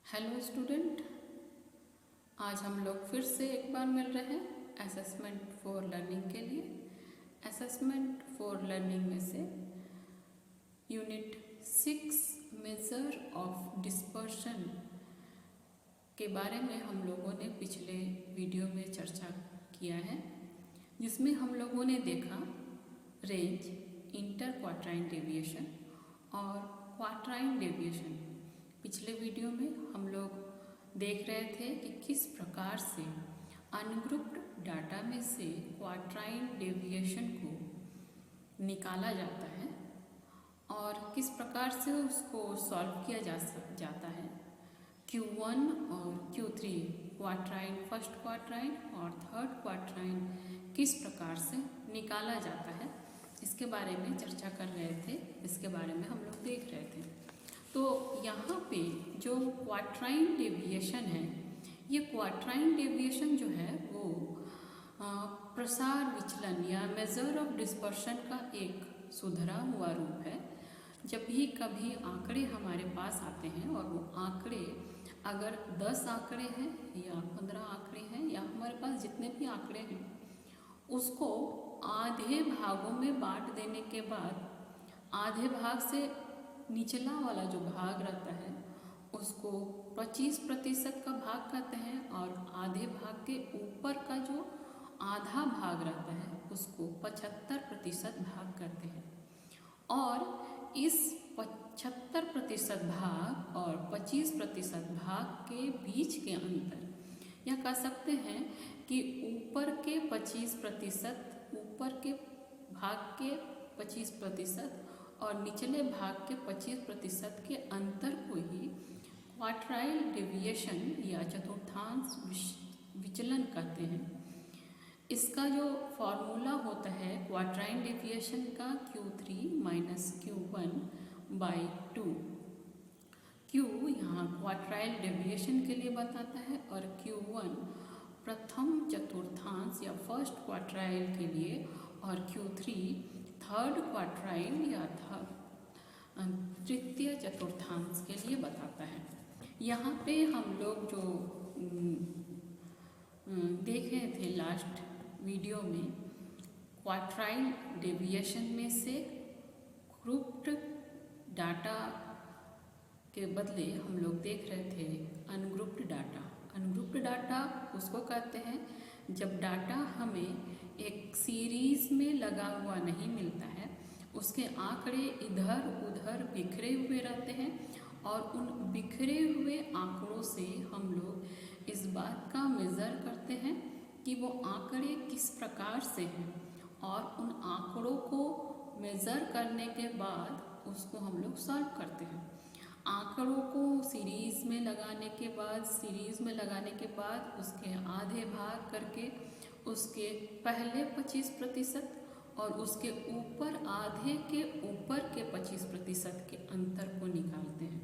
Hello student, आज हम लोग फिर से एक बार मिल रहे हैं असेसमेंट फॉर लर्निंग के लिए। असेसमेंट फॉर लर्निंग में से यूनिट 6 मेजर ऑफ डिस्पर्शन के बारे में हम लोगों ने पिछले वीडियो में चर्चा किया है, जिसमें हम लोगों ने देखा रेंज, इंटर क्वार्टाइन डेविएशन और क्वार्टाइन डेविएशन। पिछले वीडियो में हम लोग देख रहे थे कि किस प्रकार से अनग्रुप्ड डाटा में से क्वार्टाइन डेविएशन को निकाला जाता है और किस प्रकार से उसको सॉल्व किया जाता है। Q1 और Q3 क्वार्टाइन, फर्स्ट क्वार्टाइन और थर्ड क्वार्टाइन किस प्रकार से निकाला जाता है, इसके बारे में चर्चा कर रहे थे। इसके बारे में हम लोग देख रहे थे। तो यहाँ पे जो क्वार्टाइन डेविएशन है, ये क्वार्टाइन डेविएशन जो है वो प्रसार विचलन या मेजर ऑफ डिस्पर्शन का एक सुधरा हुआ रूप है। जब भी कभी आंकड़े हमारे पास आते हैं और वो आंकड़े अगर 10 आंकड़े हैं या 15 आंकड़े हैं या हमारे पास जितने भी आंकड़े हैं, उसको आधे भागों में बांट देने के बाद आधे भाग से निचला वाला जो भाग रहता है उसको 25% का भाग कहते हैं और आधे भाग के ऊपर का जो आधा भाग रहता है उसको 75% भाग कहते हैं। और इस 75% भाग और 25% भाग के बीच के अंतर, या कह सकते हैं कि ऊपर के 25%, ऊपर के भाग के 25% और निचले भाग के 25% के अंतर को ही क्वार्टाइल डेविएशन या चतुर्थांश विचलन कहते हैं। इसका जो फॉर्मूला होता है क्वार्टाइल डेविएशन का Q3 माइनस Q1/2। Q यहाँ क्वार्टाइल डेविएशन के लिए बताता है और Q1 प्रथम चतुर्थांश या फर्स्ट क्वार्टाइल के लिए और Q3 थर्ड क्वार्टाइल या तृतीय चतुर्थांश के लिए बताता है। यहाँ पे हम लोग जो देखे थे लास्ट वीडियो में, क्वार्टाइल डेविएशन में से ग्रुप्ड डाटा के बदले हम लोग देख रहे थे अनग्रुप्ड डाटा। अनग्रुप्ड डाटा उसको कहते हैं जब डाटा हमें एक सीरीज में लगा हुआ नहीं मिलता है, उसके आंकड़े इधर उधर बिखरे हुए रहते हैं और उन बिखरे हुए आंकड़ों से हम लोग इस बात का मेज़र करते हैं कि वो आंकड़े किस प्रकार से हैं, और उन आंकड़ों को मेज़र करने के बाद उसको हम लोग सॉल्व करते हैं। आंकड़ों को सीरीज़ में लगाने के बाद उसके आधे भाग करके उसके पहले 25% और उसके ऊपर आधे के ऊपर के 25% के अंतर को निकालते हैं।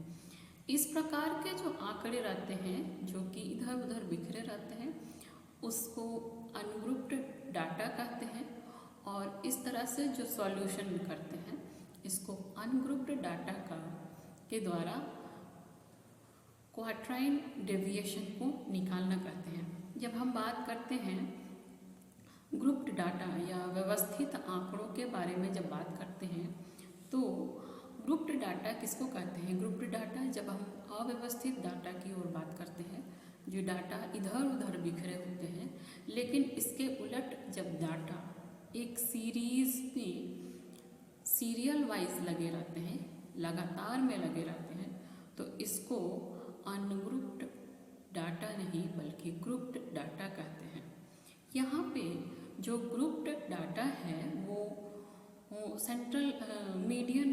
इस प्रकार के जो आंकड़े रहते हैं जो कि इधर उधर बिखरे रहते हैं, उसको अनग्रुप्ड डाटा कहते हैं। और इस तरह से जो सॉल्यूशन करते हैं, इसको अनग्रुप्ड डाटा के द्वारा क्वार्टाइल डेविएशन को निकालना कहते हैं। जब हम बात करते हैं ग्रुप्ड डाटा या व्यवस्थित आंकड़ों के बारे में जब बात करते हैं, तो ग्रुप्ड डाटा किसको कहते हैं? ग्रुप्ड डाटा जब हम अव्यवस्थित डाटा की ओर बात करते हैं, जो डाटा इधर उधर बिखरे होते हैं, लेकिन इसके उलट जब डाटा एक सीरीज में सीरियल वाइज लगे रहते हैं, लगातार में लगे रहते हैं, तो इसको अनग्रुप्ड डाटा नहीं बल्कि ग्रुप्ड डाटा कहते हैं। यहाँ पे जो ग्रुप्ड डाटा है वो सेंट्रल मीडियन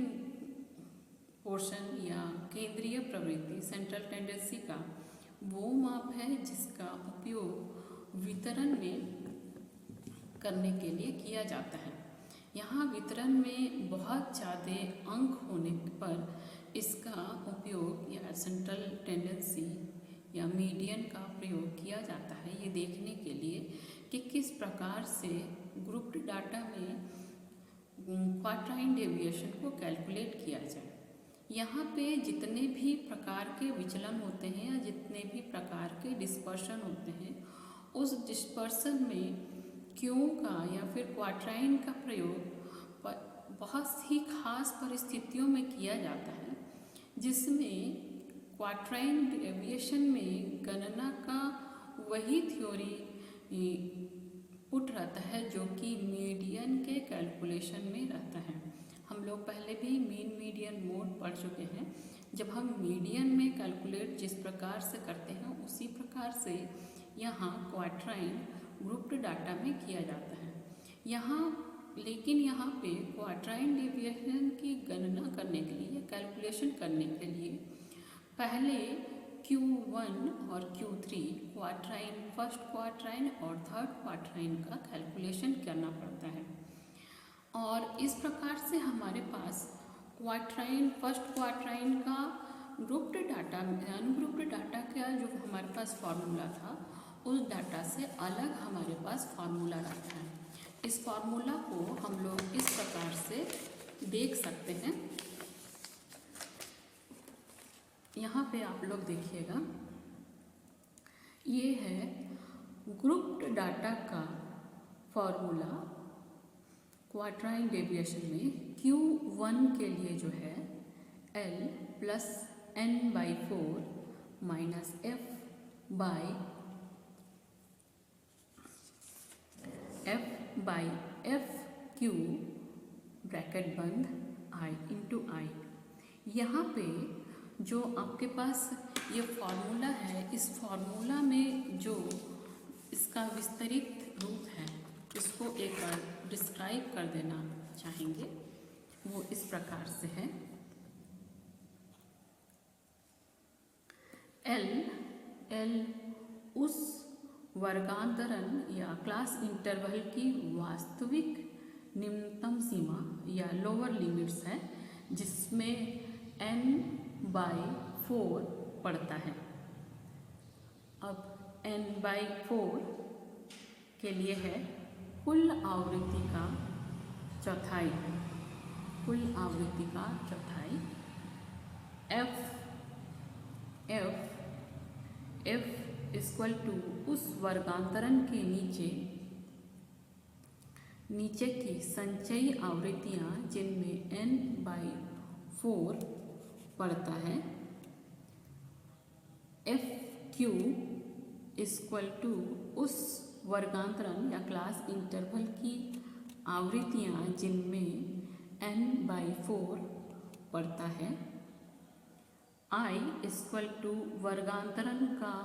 पोर्शन या केंद्रीय प्रवृत्ति, सेंट्रल टेंडेंसी का वो माप है जिसका उपयोग वितरण में करने के लिए किया जाता है। यहाँ वितरण में बहुत ज़्यादा अंक होने पर इसका उपयोग या सेंट्रल टेंडेंसी या मीडियन का प्रयोग किया जाता है, ये देखने के लिए कि किस प्रकार से ग्रुप्ड डाटा में क्वार्टाइल डेविएशन को कैलकुलेट किया जाए। यहाँ पे जितने भी प्रकार के विचलन होते हैं या के डिस्पर्शन होते हैं, उस डिस्पर्शन में क्यू का या फिर क्वाट्राइन का प्रयोग बहुत ही खास परिस्थितियों में किया जाता है, जिसमें क्वाट्राइन डेविएशन में गणना का वही थ्योरी पुट रहता है जो कि मीडियन के कैलकुलेशन में रहता है। हम लोग पहले भी मीन मीडियन मोड पढ़ चुके हैं। जब हम मीडियन में कैलकुलेट जिस प्रकार से करते हैं उसी प्रकार से यहाँ क्वाट्राइन ग्रुप्ड डाटा में किया जाता है। लेकिन यहाँ पे क्वाट्राइन डेविएशन की गणना करने के लिए, कैलकुलेशन करने के लिए पहले Q1 और Q3 क्वाट्राइन, फर्स्ट क्वाट्राइन और थर्ड क्वाट्राइन का कैलकुलेशन करना पड़ता है। और इस प्रकार से हमारे पास क्वाट्राइन, फर्स्ट क्वाट्राइन का ग्रुप्ड डाटा, अनग्रुप्ड डाटा का जो हमारे पास फॉर्मूला था उस डाटा से अलग हमारे पास फार्मूला रहता है। इस फार्मूला को हम लोग इस प्रकार से देख सकते हैं। यहाँ पे आप लोग देखिएगा, ये है ग्रुप्ड डाटा का फॉर्मूला क्वाट्राइन डेविएशन में। Q1 के लिए जो है L plus n/4 minus f/f Q bracket बंद I इंटू I। यहाँ पे जो आपके पास ये फॉर्मूला है, इस फॉर्मूला में जो इसका विस्तृत रूप है इसको एक बार डिस्क्राइब कर देना चाहेंगे। वो इस प्रकार से है, L उस वर्गांतरण या क्लास इंटरवल की वास्तविक निम्नतम सीमा या लोअर लिमिट्स है जिसमें n/4 पड़ता है। अब n/4 के लिए है कुल आवृत्ति का चौथाई, कुल आवृत्ति का चौथाई। f इक्वल टू उस वर्गांतरण के नीचे की संचयी आवृत्तियाँ जिनमें n/4 पड़ता है। FQ इक्वल टू उस वर्गांतरण या क्लास इंटरवल की आवृत्तियाँ जिनमें n/4 पड़ता है। I इक्वल टू वर्गांतरण का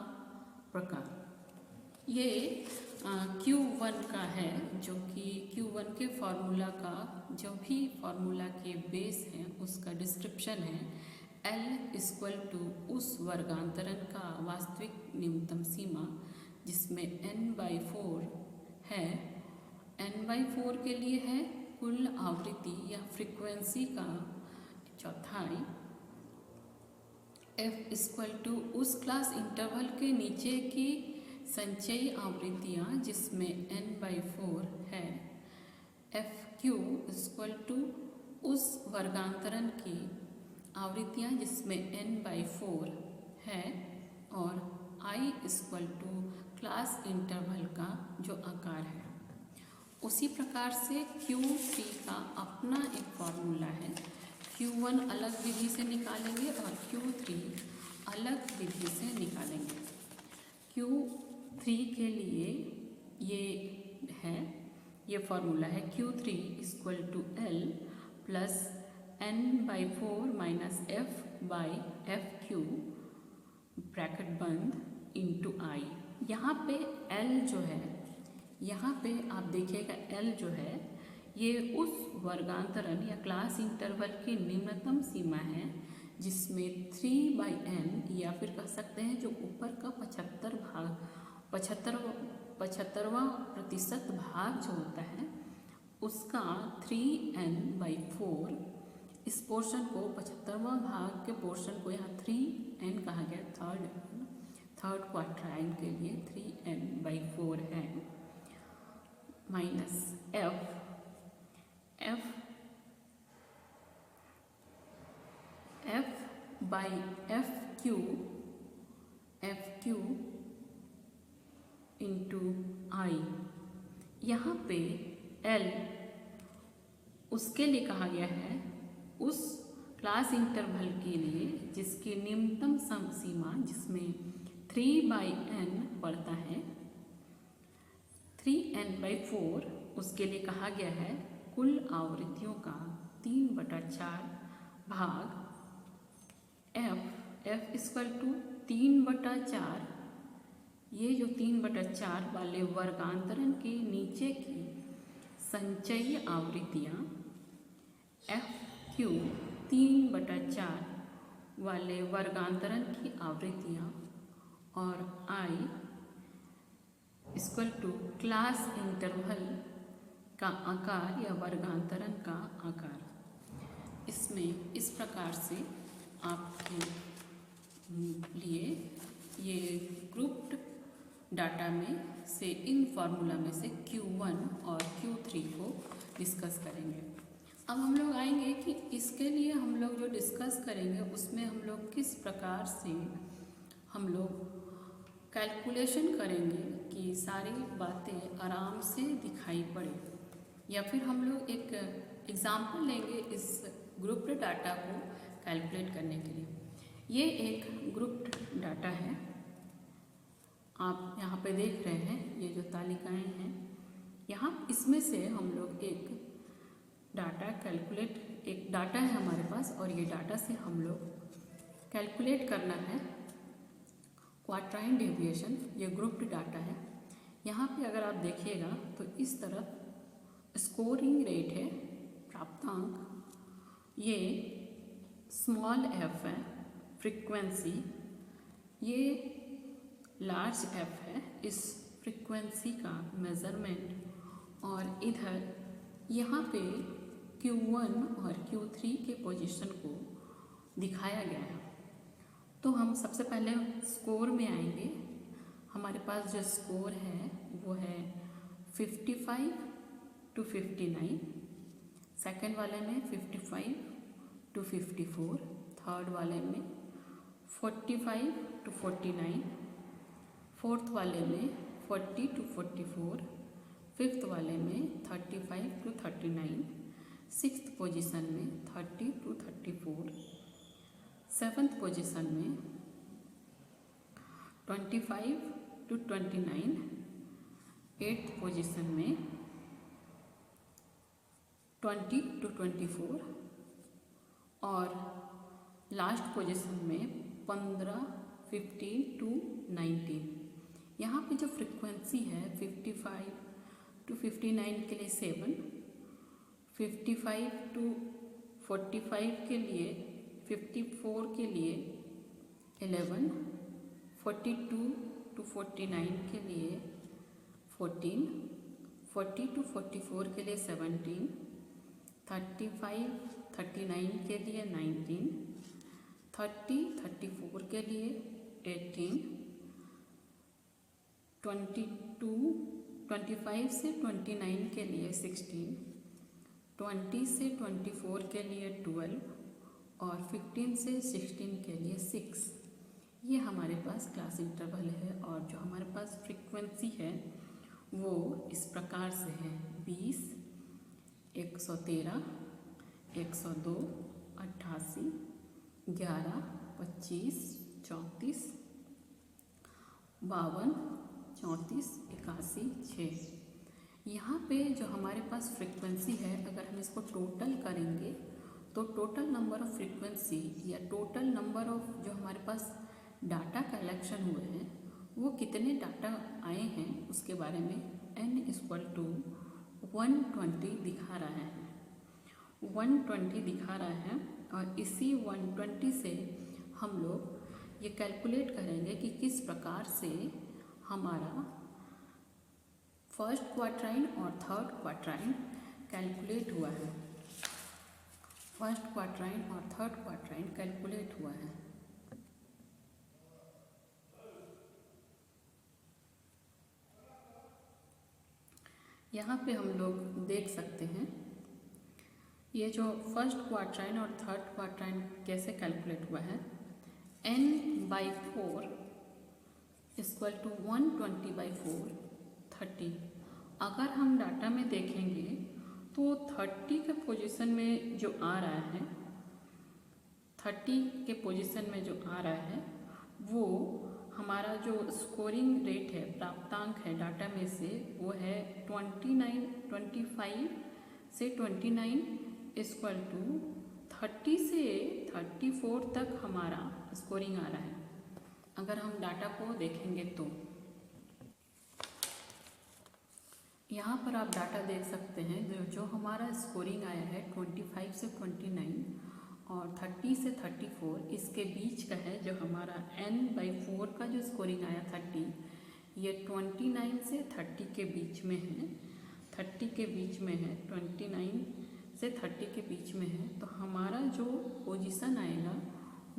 प्रकार। ये Q1 का है, जो कि Q1 के फॉर्मूला का जो भी फॉर्मूला के बेस हैं उसका डिस्क्रिप्शन है। L इक्वल टू उस वर्गांतरण का वास्तविक न्यूनतम सीमा जिसमें n/4 है। n/4 के लिए है कुल आवृत्ति या फ्रीक्वेंसी का चौथाई। F इक्वल टू उस क्लास इंटरवल के नीचे की संचयी आवृत्तियाँ जिसमें n/4 है। FQ इक्वल टू उस वर्गांतरण की आवृत्तियाँ जिसमें n/4 है। और I equal to class interval का जो आकार है। उसी प्रकार से Q3 का अपना एक फॉर्मूला है। Q1 अलग विधि से निकालेंगे और Q3 अलग विधि से निकालेंगे। Q3 के लिए ये फॉर्मूला है Q3 equal to L plus n/4 minus f/fq bracket बंद इंटू I। यहाँ पे L जो है, यहाँ पे आप देखिएगा L जो है ये उस वर्गांतरण या क्लास इंटरवल की निम्नतम सीमा है जिसमें 3/n या फिर कह सकते हैं जो ऊपर का 75वां प्रतिशत भाग जो होता है उसका 3n/4, इस पोर्शन को 75वां भाग के पोर्शन को यहाँ 3n कहा गया। थर्ड क्वाट्राइन के लिए 3n/4 है माइनस f/fq इंटू आई। यहाँ पे एल उसके लिए कहा गया है उस क्लास इंटरवल के लिए जिसकी न्यूनतम सीमा जिसमें 3/n पड़ता है, 3n/4, उसके लिए कहा गया है कुल आवृत्तियों का 3/4 भाग f = 3/4। ये जो 3/4 वाले वर्गांतरण के नीचे की संचयी आवृत्तियाँ, FQ 3/4 वाले वर्गांतरण की आवृत्तियाँ और I = क्लास इंटरवल का आकार या वर्गांतरण का आकार। इसमें इस प्रकार से आपके लिए ये ग्रुप्ड डाटा में से इन फार्मूला में से Q1 और Q3 को डिस्कस करेंगे। अब हम लोग आएंगे कि इसके लिए हम लोग जो डिस्कस करेंगे उसमें हम लोग किस प्रकार से हम लोग कैलकुलेशन करेंगे कि सारी बातें आराम से दिखाई पड़े, या फिर हम लोग एक एग्जाम्पल लेंगे इस ग्रुप्ड डाटा को कैलकुलेट करने के लिए। ये एक ग्रुप्ड डाटा है, आप यहाँ पे देख रहे हैं ये जो तालिकाएं हैं, यहाँ इसमें से हम लोग एक डाटा कैलकुलेट, एक डाटा है हमारे पास और ये डाटा से हम लोग कैलकुलेट करना है क्वार्टाइल डेविएशन। ये ग्रुप्ड डाटा है। यहाँ पे अगर आप देखिएगा तो इस तरफ स्कोरिंग रेट है, प्राप्तांक, ये स्मॉल f है, फ्रीक्वेंसी ये लार्ज f है, इस फ्रीक्वेंसी का मेज़रमेंट, और इधर यहाँ पे Q1 और Q3 के पोजीशन को दिखाया गया है। तो हम सबसे पहले स्कोर में आएंगे। हमारे पास जो स्कोर है वो है 55 to 59, सेकेंड वाले में 55 to 54, थर्ड वाले में 45 to 49, फोर्थ वाले में 40 to 44, फिफ्थ वाले में 35 to 39, सिक्स्थ पोजीशन में 30 to 34, सेवन्थ पोजीशन में 25 to 29, एट्थ पोजीशन में 20 to 24 और लास्ट पोजीशन में 15, 15 to 19। यहाँ पे जो फ्रीक्वेंसी है 55 to 59 के लिए 7, 55 to 45 के लिए, 54 के लिए 11, 42 to 49 के लिए 14, 40 to 44 के लिए 17, 35, 39 के लिए 19, 30, 34 के लिए 18, 25 से 29 के लिए 16, 20 से 24 के लिए 12 और 15 से 16 के लिए 6। ये हमारे पास क्लास इंटरवल है और जो हमारे पास फ्रीक्वेंसी है वो इस प्रकार से है 20, 113, 102, 88, 11, 25, 34, 52, 34, 81, 6। यहाँ पे जो हमारे पास फ्रीक्वेंसी है अगर हम इसको टोटल करेंगे तो टोटल नंबर ऑफ फ्रीक्वेंसी या टोटल नंबर ऑफ जो हमारे पास डाटा कलेक्शन हुए हैं वो कितने डाटा आए हैं उसके बारे में n = 120 दिखा रहा है, 120 दिखा रहा है। और इसी 120 से हम लोग ये कैलकुलेट करेंगे कि किस प्रकार से हमारा फर्स्ट क्वार्टाइल और थर्ड क्वार्टाइल कैलकुलेट हुआ है, फर्स्ट क्वार्टाइल और थर्ड क्वार्टाइल कैलकुलेट हुआ है। यहाँ पे हम लोग देख सकते हैं ये जो फर्स्ट क्वार्टाइल और थर्ड क्वार्टाइल कैसे कैलकुलेट हुआ है। n/4 equal to 120/4 30। अगर हम डाटा में देखेंगे तो 30 के पोजीशन में जो आ रहा है, 30 के पोजीशन में जो आ रहा है वो हमारा जो स्कोरिंग रेट है, प्राप्तांक है डाटा में से, वो है 25 से 29 इक्वल टू 30 से 34 तक हमारा स्कोरिंग आ रहा है। अगर हम डाटा को देखेंगे तो यहाँ पर आप डाटा देख सकते हैं, जो हमारा स्कोरिंग आया है 25 से 29 और 30 से 34, इसके बीच का है जो हमारा n/4 का जो स्कोरिंग आया 30, ये 29 से 30 के बीच में है, 30 के बीच में है, 29 से 30 के बीच में है। तो हमारा जो पोजीशन आएगा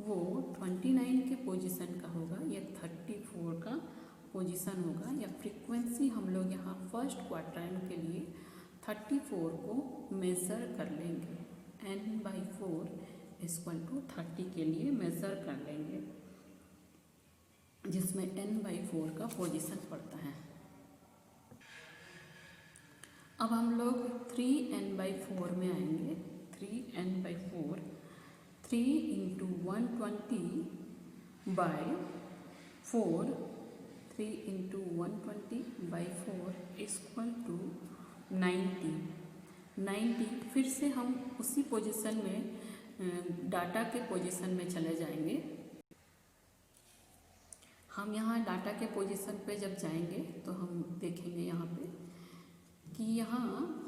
वो 29 के पोजीशन का होगा या 34 का पोजीशन होगा, या फ्रीक्वेंसी हम लोग यहाँ फर्स्ट क्वाड्रेंट के लिए 34 को मेज़र कर लेंगे, n/4 इक्वल टू 30 के लिए मेज़र कर लेंगे, जिसमें n/4 का पोजीशन पड़ता है। अब हम लोग 3n/4 में आएंगे। 3n/4 3 × 120/4 3 × 120/4 equal to 90। फिर से हम उसी पोजीशन में डाटा के पोजीशन में चले जाएंगे। हम यहाँ डाटा के पोजीशन पे जब जाएंगे तो हम देखेंगे यहाँ पे कि यहाँ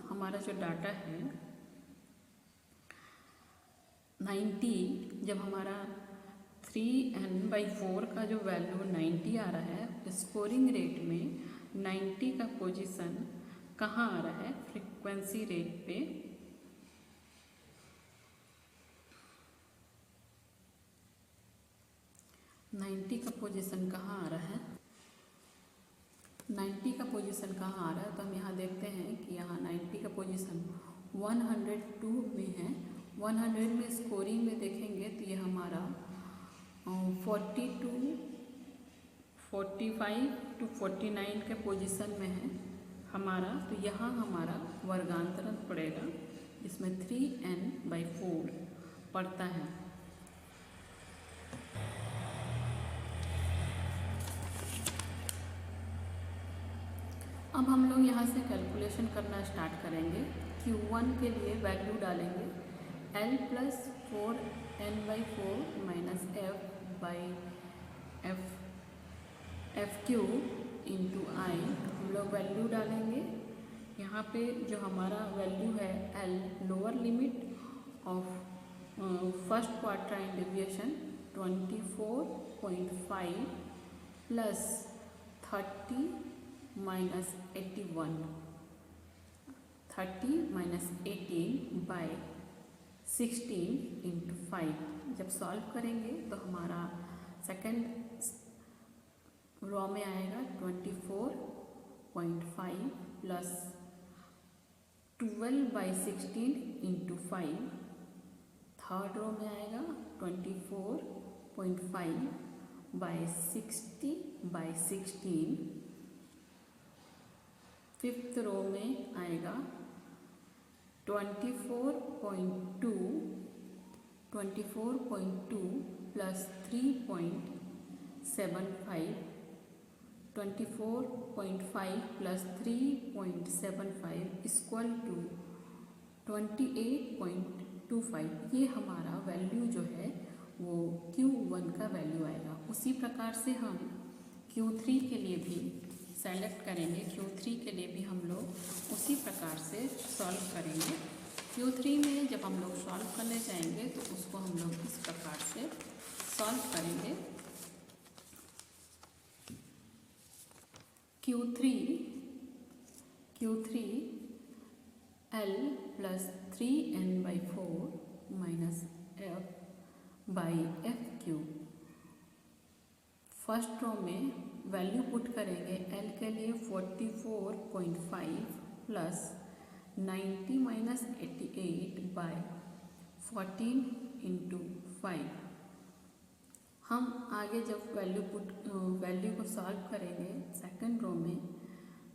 हमारा जो डाटा है 90, जब हमारा 3n/4 का जो वैल्यू 90 आ रहा है, स्कोरिंग रेट में 90 का पोजीशन कहाँ आ रहा है, फ्रीक्वेंसी रेट पे 90 का पोजीशन कहाँ आ रहा है, 90 का पोजीशन कहाँ आ रहा है। तो हम यहाँ देखते हैं कि यहाँ 90 का पोजीशन 102 में है। 100 में स्कोरिंग में देखेंगे तो ये हमारा 45 to 49 के पोजीशन में है हमारा। तो यहाँ हमारा वर्गांतरण पड़ेगा, इसमें 3n/4 पड़ता है। अब हम लोग यहाँ से कैलकुलेशन करना स्टार्ट करेंगे। Q1 के लिए वैल्यू डालेंगे L + 4n/4 - FQ × I। हम लोग वैल्यू डालेंगे यहाँ पे। जो हमारा वैल्यू है L, lower limit of first quadrant deviation 24.5 + 30 - 81, 30 - 18/16 × 5। जब सॉल्व करेंगे तो हमारा सेकंड रो में आएगा 24.5 + 12/16 × 5। थर्ड रो में आएगा 24.5/60/16। फिफ्थ रो में आएगा 24.2 + 3.75, 24.5 + 3.75 इक्वल टू 28.25। ये हमारा वैल्यू जो है वो Q1 का वैल्यू आएगा। उसी प्रकार से हम Q3 के लिए भी सेलेक्ट करेंगे। Q3 के लिए भी हम लोग उसी प्रकार से सॉल्व करेंगे। Q3 में जब हम लोग सॉल्व करने जाएंगे तो उसको हम लोग इस प्रकार से सॉल्व करेंगे। Q3 L + 3n/4 - F/FQ। First row में वैल्यू पुट करेंगे। L के लिए 44.5 + 90 - 88/14 × 5। हम आगे जब वैल्यू को सॉल्व करेंगे सेकंड रो में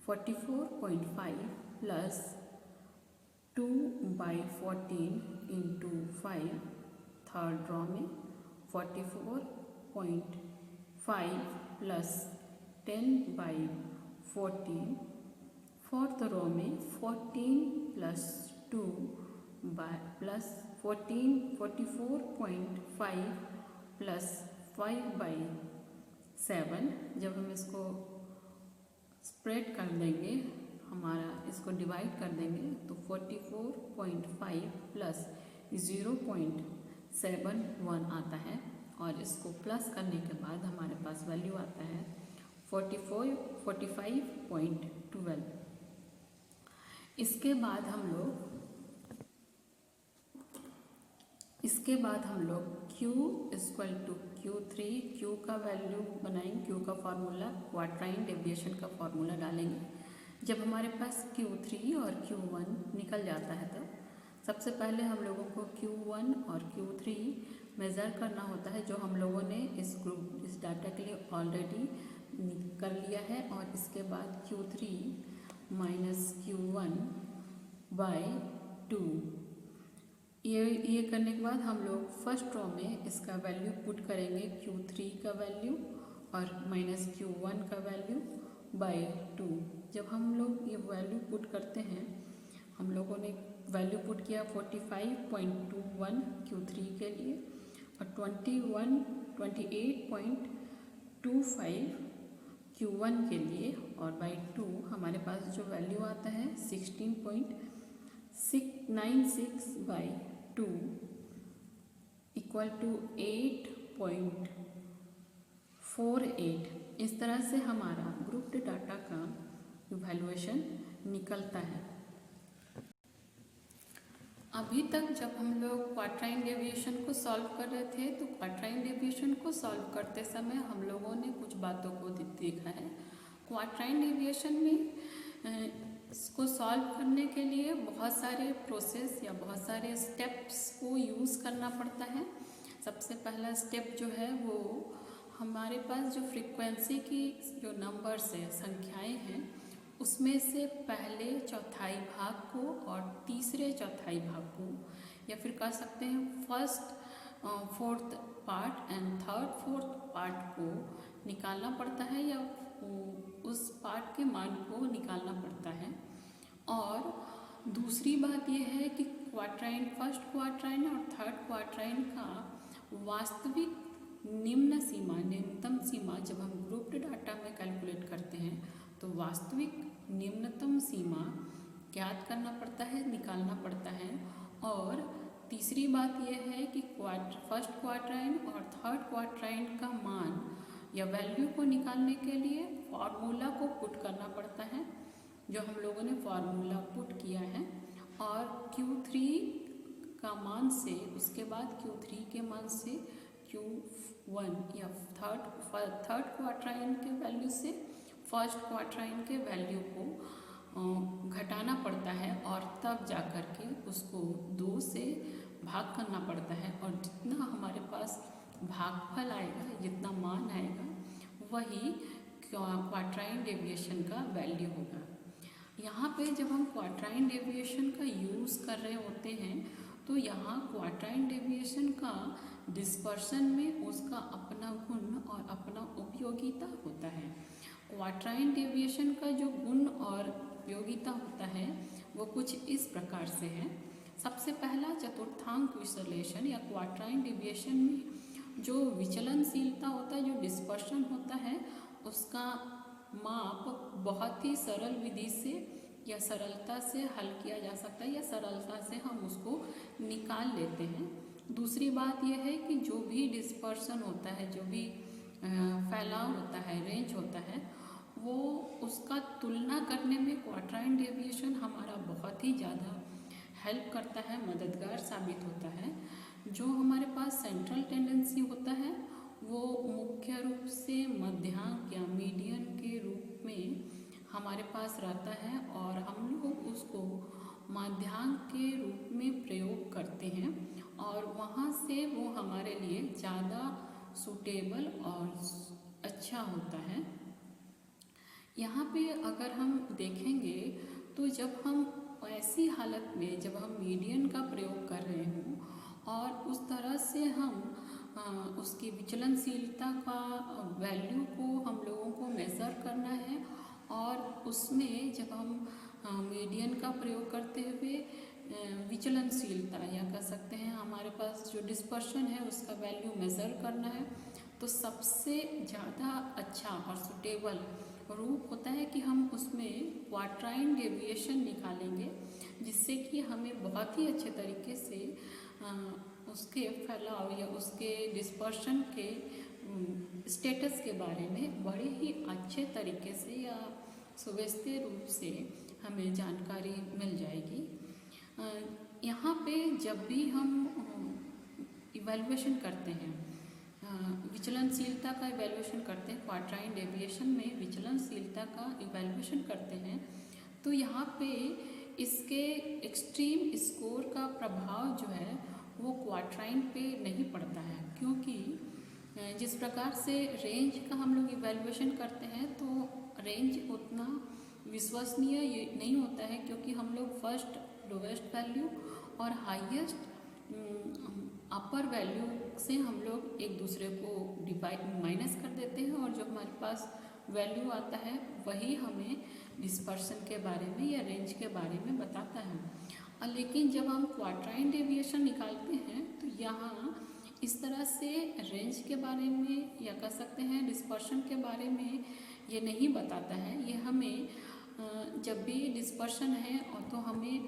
44.5 प्लस 2/14 इंटू 5, थर्ड रो में 44.5 प्लस 10/14, फोर्थ रो में 14 प्लस 2 प्लस 44.5 प्लस 5/7। जब हम इसको स्प्रेड कर देंगे, हमारा इसको डिवाइड कर देंगे तो 44.5 प्लस 0.71 आता है, और इसको प्लस करने के बाद हमारे पास वैल्यू आता है 45.12। इसके बाद हम लोग Q equal to Q3, Q का वैल्यू बनाएंगे, Q का फार्मूला क्वाड्राइन डेविएशन का फार्मूला डालेंगे। जब हमारे पास Q3 और Q1 निकल जाता है तब सबसे पहले हम लोगों को Q1 और Q3 मेज़र करना होता है, जो हम लोगों ने इस डाटा के लिए ऑलरेडी कर लिया है। और इसके बाद Q3 माइनस Q1/2। ये करने के बाद हम लोग फर्स्ट रो में इसका वैल्यू पुट करेंगे, Q3 का वैल्यू और माइनस Q1 का वैल्यू /2। जब हम लोग ये वैल्यू पुट करते हैं, हम लोगों ने वैल्यू पुट किया 45.21 Q3 के लिए और 28.25 Q1 के लिए, और /2 हमारे पास जो वैल्यू आता है 16.96/2 इक्वल टू 8.48। इस तरह से हमारा ग्रुप्ड डाटा का इवैल्यूएशन निकलता है। अभी तक जब हम लोग क्वाड्राइन डेविएशन को सॉल्व कर रहे थे तो क्वाड्राइन डेविएशन को सॉल्व करते समय हम लोगों ने कुछ बातों को देखा है। क्वाड्राइन डेविएशन में इसको सॉल्व करने के लिए बहुत सारे प्रोसेस या बहुत सारे स्टेप्स को यूज़ करना पड़ता है। सबसे पहला स्टेप जो है वो हमारे पास जो फ्रीक्वेंसी की जो नंबर्स है, संख्याएं हैं, उसमें से पहले चौथाई भाग को और तीसरे चौथाई भाग को, या फिर कह सकते हैं first fourth part and third fourth part को निकालना पड़ता है, या उस पार्ट के मान को निकालना पड़ता है। और दूसरी बात यह है कि क्वाड्राइन, फर्स्ट क्वाड्राइन और थर्ड क्वाड्राइन का वास्तविक न्यूनतम सीमा जब हम ग्रुप्ड डाटा में कैलकुलेट करते हैं तो वास्तविक न्यूनतम सीमा ज्ञात करना पड़ता है, निकालना पड़ता है। और तीसरी बात यह है कि फर्स्ट क्वाड्राइन और थर्ड क्वाड्राइन का मान या वैल्यू को निकालने के लिए फार्मूला को पुट करना पड़ता है, जो हम लोगों ने फार्मूला पुट किया है। और Q3 का मान से, उसके बाद Q3 के मान से Q1 या थर्ड क्वाड्राइन के वैल्यू से फर्स्ट क्वाड्राइन के वैल्यू को घटाना पड़ता है, और तब जाकर के उसको 2 से भाग करना पड़ता है। और जितना हमारे पास भागफल आएगा, जितना मान आएगा, वही क्वाड्राइन डेविएशन का वैल्यू होगा। यहाँ पे जब हम क्वाड्राइन डेविएशन का यूज़ कर रहे होते हैं तो यहाँ क्वाड्राइन डेविएशन का डिस्पर्शन में उसका अपना गुण और अपना उपयोगिता होता है। क्वाड्राइन डेविएशन का जो गुण और उपयोगिता होता है वो कुछ इस प्रकार से है। सबसे पहला, चतुर्थांक विश्लेषण या क्वाड्राइन डेविएशन में जो विचलनशीलता होता है, जो डिस्पर्शन होता है, उसका माप बहुत ही सरल विधि से या सरलता से हल किया जा सकता है, या सरलता से हम उसको निकाल लेते हैं। दूसरी बात यह है कि जो भी डिस्पर्शन होता है, जो भी फैलाव होता है, रेंज होता है, वो उसका तुलना करने में क्वाड्राइन डेविएशन हमारा बहुत ही ज़्यादा हेल्प करता है, मददगार साबित होता है। जो हमारे पास सेंट्रल टेंडेंसी होता है वो मुख्य रूप से मध्यांक या मीडियन के रूप में हमारे पास रहता है, और हम लोग उसको माध्यांक के रूप में प्रयोग करते हैं, और वहाँ से वो हमारे लिए ज़्यादा सूटेबल और अच्छा होता है। यहाँ पे अगर हम देखेंगे तो जब हम ऐसी हालत में जब हम मीडियन का प्रयोग कर रहे हों और उस तरह से हम उसकी विचलनशीलता का वैल्यू को हम लोगों को मेज़र करना है और उसमें जब हम मीडियन का प्रयोग करते हुए विचलनशीलता या कह सकते हैं हमारे पास जो डिस्पर्शन है उसका वैल्यू मेज़र करना है, तो सबसे ज़्यादा अच्छा और सुटेबल रूप होता है कि हम उसमें क्वार्टाइन डेविएशन निकालेंगे, जिससे कि हमें बहुत ही अच्छे तरीके से उसके फैलाव या उसके डिस्पर्शन के स्टेटस के बारे में बड़े ही अच्छे तरीके से या सुव्यवस्थित रूप से हमें जानकारी मिल जाएगी। यहाँ पे जब भी हम इवैल्यूएशन करते हैं, विचलनशीलता का इवैल्यूएशन करते हैं, क्वार्टाइन डेविएशन में विचलनशीलता का इवैल्यूएशन करते हैं, तो यहाँ पे इसके एक्सट्रीम स्कोर का प्रभाव जो है वो क्वार्टाइन पे नहीं पड़ता है, क्योंकि जिस प्रकार से रेंज का हम लोग इवैल्यूएशन करते हैं तो रेंज उतना विश्वसनीय नहीं होता है, क्योंकि हम लोग फर्स्ट लोवेस्ट वैल्यू और हाईएस्ट अपर वैल्यू से हम लोग एक दूसरे को डिवाइड माइनस कर देते हैं और जो हमारे पास वैल्यू आता है वही हमें डिस्पर्शन के बारे में या रेंज के बारे में बताता है। लेकिन जब हम क्वार्टाइन डेविएशन निकालते हैं तो यहाँ इस तरह से रेंज के बारे में या कह सकते हैं डिस्पर्शन के बारे में ये नहीं बताता है। ये हमें जब भी डिस्पर्शन है और तो हमें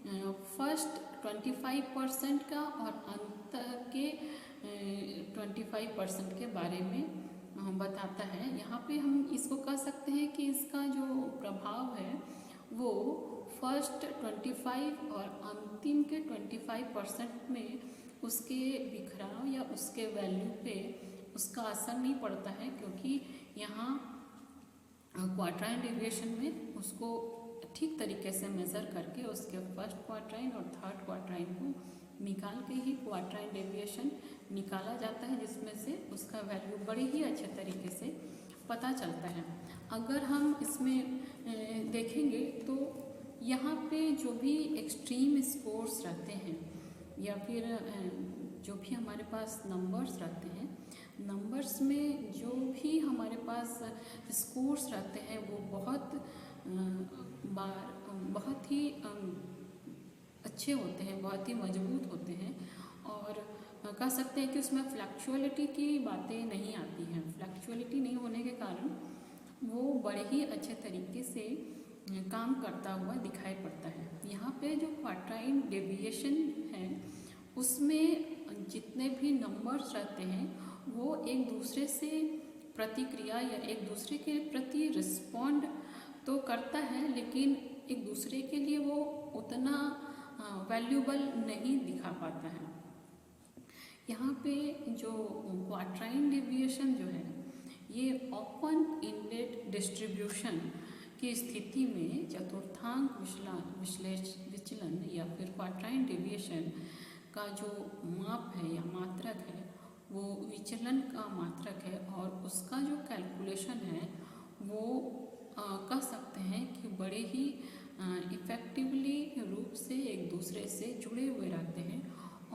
फर्स्ट 25% का और अंत के 25% के बारे में बताता है। यहाँ पे हम इसको कह सकते हैं कि इसका जो प्रभाव है वो फर्स्ट 25 और अंतिम के 25% में उसके बिखराव या उसके वैल्यू पे उसका असर नहीं पड़ता है, क्योंकि यहाँ क्वार्टाइन डेविएशन में उसको ठीक तरीके से मेज़र करके उसके फर्स्ट क्वार्टाइन और थर्ड क्वार्टाइन को निकाल के ही क्वार्टाइन डेविएशन निकाला जाता है, जिसमें से उसका वैल्यू बड़े ही अच्छे तरीके से पता चलता है। अगर हम इसमें देखेंगे तो यहाँ पे जो भी एक्सट्रीम स्कोर्स रहते हैं या फिर जो भी हमारे पास नंबर्स रहते हैं, नंबर्स में जो भी हमारे पास स्कोर्स रहते हैं वो बहुत ही अच्छे होते हैं, बहुत ही मजबूत होते हैं और कह सकते हैं कि उसमें फ्लक्चुअलिटी की बातें नहीं आती हैं। फ्लक्चुअलिटी नहीं होने के कारण वो बड़े ही अच्छे तरीके से काम करता हुआ दिखाई पड़ता है। यहाँ पे जो क्वार्टाइन डेविएशन है उसमें जितने भी नंबर्स रहते हैं वो एक दूसरे से प्रतिक्रिया या एक दूसरे के प्रति रिस्पॉन्ड तो करता है, लेकिन एक दूसरे के लिए वो उतना वैल्यूबल नहीं दिखा पाता है। यहाँ पे जो क्वार्टाइन डेविएशन जो है ये ओपन इनलेट डिस्ट्रीब्यूशन की स्थिति में चतुर्थांक विचलन या फिर क्वार्टाइन डेविएशन का जो माप है या मात्रक है वो विचलन का मात्रक है और उसका जो कैलकुलेशन है वो कह सकते हैं कि बड़े ही इफ़ेक्टिवली रूप से एक दूसरे से जुड़े हुए रहते हैं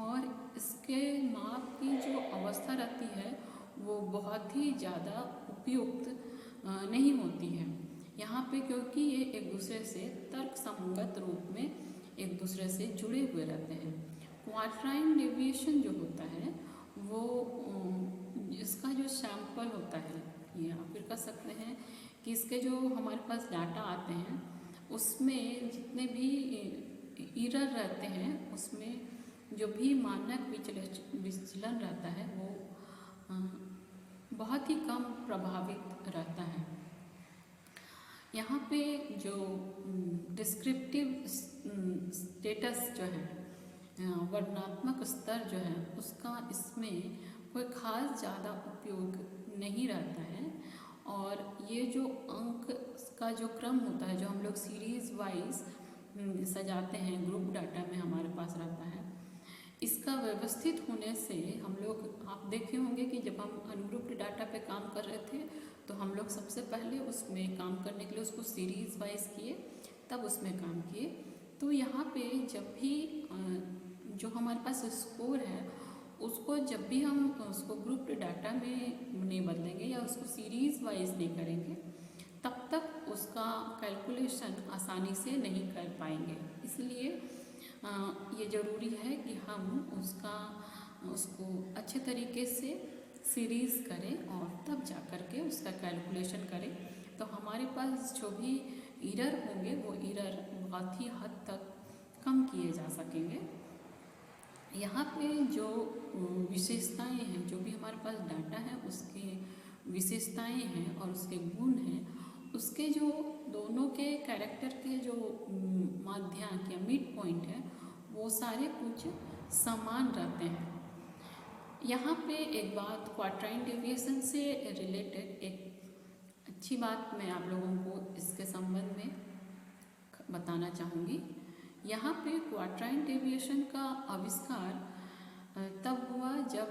और इसके माप की जो अवस्था रहती है वो बहुत ही ज़्यादा उपयुक्त नहीं होती है यहाँ पे, क्योंकि ये एक दूसरे से तर्कसंगत रूप में एक दूसरे से जुड़े हुए रहते हैं। क्वार्टाइन डेविएशन जो होता है वो इसका जो सैंपल होता है या फिर कह सकते हैं कि इसके जो हमारे पास डाटा आते हैं उसमें जितने भी एरर रहते हैं उसमें जो भी मानक विचलन रहता है वो बहुत ही कम प्रभावित रहता है। यहाँ पे जो डिस्क्रिप्टिव स्टेटस जो है वर्णनात्मक स्तर जो है उसका इसमें कोई ख़ास ज़्यादा उपयोग नहीं रहता है और ये जो अंक का जो क्रम होता है जो हम लोग सीरीज़ वाइज सजाते हैं ग्रुप डाटा में हमारे पास रहता है, इसका व्यवस्थित होने से हम लोग, आप देखे होंगे कि जब हम अनग्रुप्ड डाटा पे काम कर रहे थे तो हम लोग सबसे पहले उसमें काम करने के लिए उसको सीरीज वाइज किए, तब उसमें काम किए। तो यहाँ पे जब भी जो हमारे पास स्कोर है उसको जब भी हम उसको ग्रुप्ड डाटा में नहीं बदलेंगे या उसको सीरीज वाइज नहीं करेंगे, तब तक उसका कैलकुलेशन आसानी से नहीं कर पाएंगे। इसलिए ये ज़रूरी है कि हम उसको अच्छे तरीके से सीरीज़ करें और तब जा कर के उसका कैलकुलेशन करें, तो हमारे पास जो भी एरर होंगे वो एरर बहुत ही हद तक कम किए जा सकेंगे। यहाँ पे जो विशेषताएं हैं, जो भी हमारे पास डाटा है उसके विशेषताएं हैं और उसके गुण हैं, उसके जो दोनों के कैरेक्टर के जो माध्यांक या मिड पॉइंट है वो सारे कुछ समान रहते हैं। यहाँ पे एक बात क्वाड्राइन डेविएशन से रिलेटेड एक अच्छी बात मैं आप लोगों को इसके संबंध में बताना चाहूँगी। यहाँ पे क्वाड्राइन डेविएशन का आविष्कार तब हुआ जब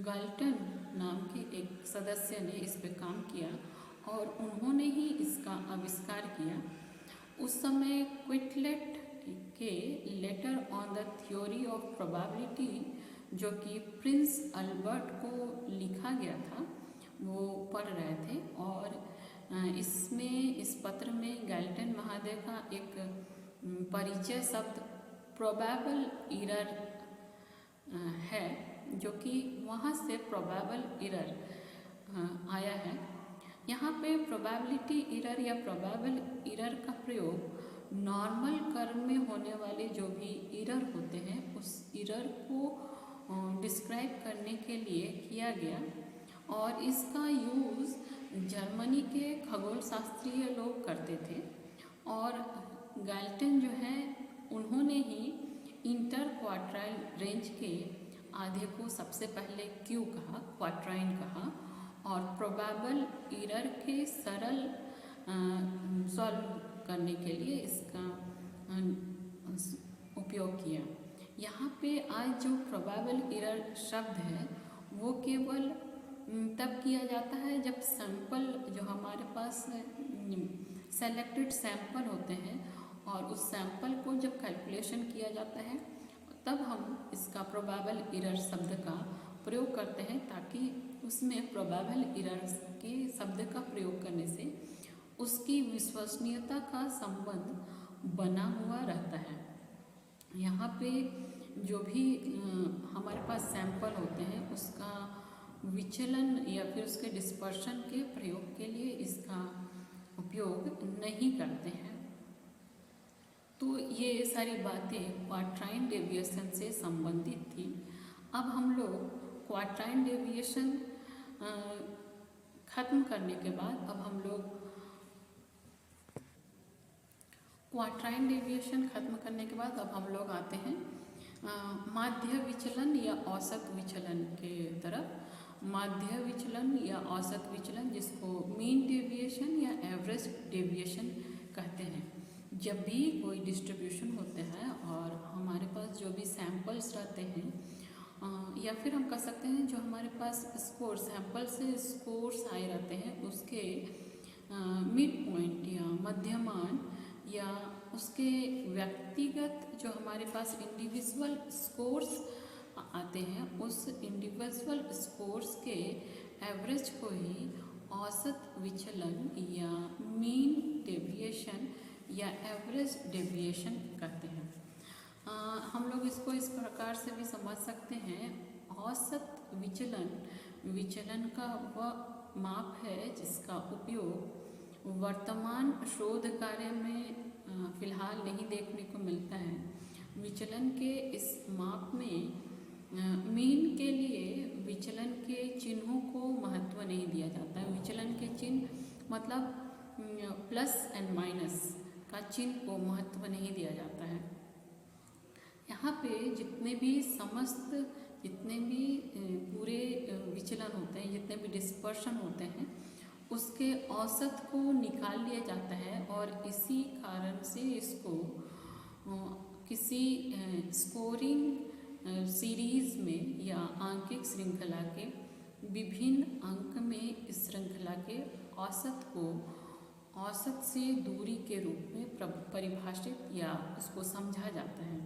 गाल्टन नाम के एक सदस्य ने इस पे काम किया और उन्होंने ही इसका आविष्कार किया। उस समय क्विटलेट के later on the theory of probability, जो कि प्रिंस अल्बर्ट को लिखा गया था, वो पढ़ रहे थे और इसमें इस पत्र में गाल्टन महोदय का एक परिचय शब्द प्रोबेबल एरर है, जो कि वहाँ से प्रोबेबल एरर आया है। यहाँ पे प्रोबेबिलिटी एरर या प्रोबेबल एरर का प्रयोग नॉर्मल कर्व में होने वाले जो भी एरर होते हैं उस एरर को डिस्क्राइब करने के लिए किया गया और इसका यूज़ जर्मनी के खगोल शास्त्रीय लोग करते थे। और गाल्टन जो है उन्होंने ही इंटर क्वाड्राइन रेंज के आधे को सबसे पहले क्यू कहा, क्वाड्राइन कहा, और प्रोबेबल एरर के सरल सॉल्व करने के लिए इसका उपयोग किया। यहाँ पे आज जो प्रोबेबल एरर शब्द है वो केवल तब किया जाता है जब सैंपल, जो हमारे पास सेलेक्टेड सैंपल होते हैं और उस सैंपल को जब कैलकुलेशन किया जाता है तब हम इसका प्रोबेबल एरर शब्द का प्रयोग करते हैं, ताकि उसमें प्रोबेबल एरर के शब्द का प्रयोग करने से उसकी विश्वसनीयता का संबंध बना हुआ रहता है। यहाँ पे जो भी हमारे पास सैंपल होते हैं उसका विचलन या फिर उसके डिस्पर्शन के प्रयोग के लिए इसका उपयोग नहीं करते हैं। तो ये सारी बातें क्वाड्राइन डेविएशन से संबंधित थी। अब हम लोग क्वाड्राइन डेविएशन ख़त्म करने के बाद अब हम लोग क्वाड्राइन डेविएशन ख़त्म करने के बाद अब हम लोग आते हैं माध्य विचलन या औसत विचलन के तरफ। माध्य विचलन या औसत विचलन, जिसको मीन डेविएशन या एवरेज डेविएशन कहते हैं। जब भी कोई डिस्ट्रीब्यूशन होता है और हमारे पास जो भी सैंपल्स रहते हैं या फिर हम कह सकते हैं जो हमारे पास स्कोर, सैंपल से स्कोर्स आए रहते हैं, उसके मिड पॉइंट या मध्यमान या उसके व्यक्तिगत जो हमारे पास इंडिविजुअल स्कोर्स आते हैं, उस इंडिविजुअल स्कोर्स के एवरेज को ही औसत विचलन या मीन डेविएशन या एवरेज डेविएशन कहते हैं। हम लोग इसको इस प्रकार से भी समझ सकते हैं, औसत विचलन का वह माप है जिसका उपयोग वर्तमान शोध कार्य में फिलहाल नहीं देखने को मिलता है। विचलन के इस माप में मीन के लिए विचलन के चिन्हों को महत्व नहीं दिया जाता है। विचलन के चिन्ह मतलब प्लस एंड माइनस का चिन्ह को महत्व नहीं दिया जाता है। यहाँ पे जितने भी पूरे विचलन होते हैं, जितने भी डिस्पर्शन होते हैं, उसके औसत को निकाल लिया जाता है और इसी कारण से इसको किसी स्कोरिंग सीरीज में या आंकिक श्रृंखला के विभिन्न अंक में इस श्रृंखला के औसत को औसत से दूरी के रूप में परिभाषित या उसको समझा जाता है।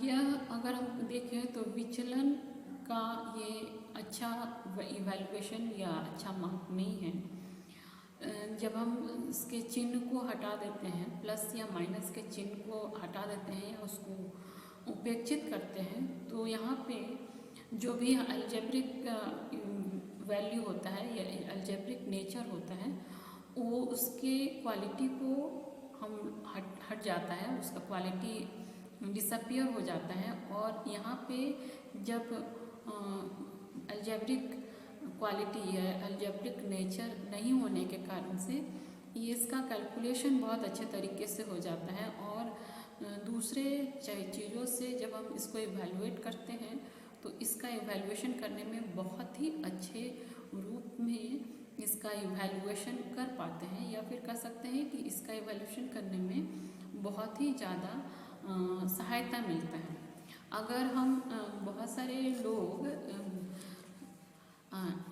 यह अगर हम देखें तो विचलन का ये अच्छा इवैल्यूएशन या अच्छा माप नहीं है। जब हम इसके चिन्ह को हटा देते हैं, प्लस या माइनस के चिन्ह को हटा देते हैं या उसको उपेक्षित करते हैं, तो यहाँ पे जो भी अलजेब्रिक वैल्यू होता है या अलजेब्रिक नेचर होता है वो उसके क्वालिटी को हम हट जाता है, उसका क्वालिटी डिसअपियर हो जाता है। और यहाँ पे जब अलजेब्रिक क्वालिटी या अलजेब्रिक नेचर नहीं होने के कारण से ये इसका कैलकुलेशन बहुत अच्छे तरीके से हो जाता है। और दूसरे चीज़ों से जब हम इसको इवैल्यूएट करते हैं तो इसका इवैल्यूएशन करने में बहुत ही अच्छे रूप में इसका इवैल्यूएशन कर पाते हैं, या फिर कह सकते हैं कि इसका इवैल्यूएशन करने में बहुत ही ज़्यादा सहायता मिलता है। अगर हम बहुत सारे लोग